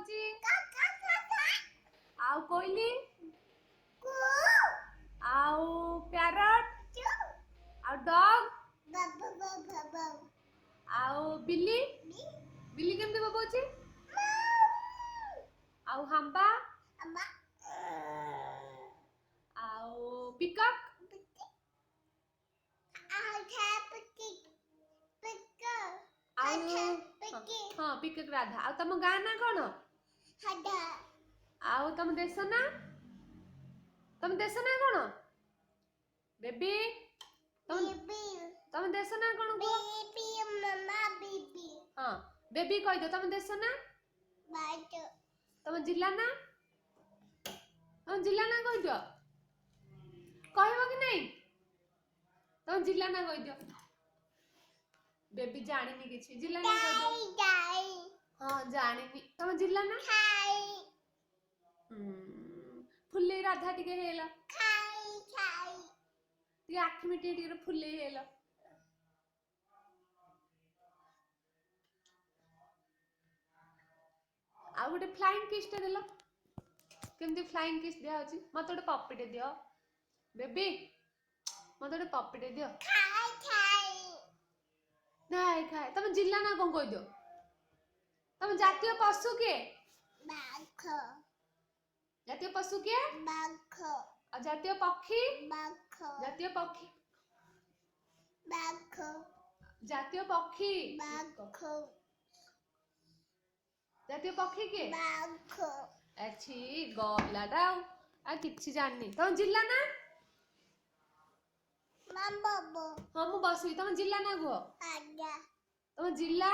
बोबोची आउ कोइली आउ पैरट आउ डॉग आउ बिल्ली बिल्ली केमती बोबोची आउ हंबा आउ पिकअप हाँ पिकअप राधा आउ तम गाँ ना कौन आउ तम देश ना कौन बेबी तम देश ना कौन हाँ बेबी कह दो तम देश ना तम जिला ना कह दो कहब कि नहीं तम जिला ना कह दो बेबी जानी किसी जिला ना कह दो हाँ जानी तम जिला ना फुले राधा टिके हेला ती आखि मिटे टिके फुले हेला आ गोटे फ्लाइंग किस टे देलो केमती फ्लाइंग किस दिया होची मत गोटे पप्पी टे दियो बेबी मत गोटे पप्पी टे दियो नहीं खाए तम जिला ना कौन कह दो तम जातीय पशु के जातीय पशु के जातीय पक्षी जातीय पक्षी जातीय पक्षी जातीय पक्षी के अच्छी गला दाऊ आ किछि जाननी तम जिला ना हाँ मु बसवी तम जिला ना गो तम जिला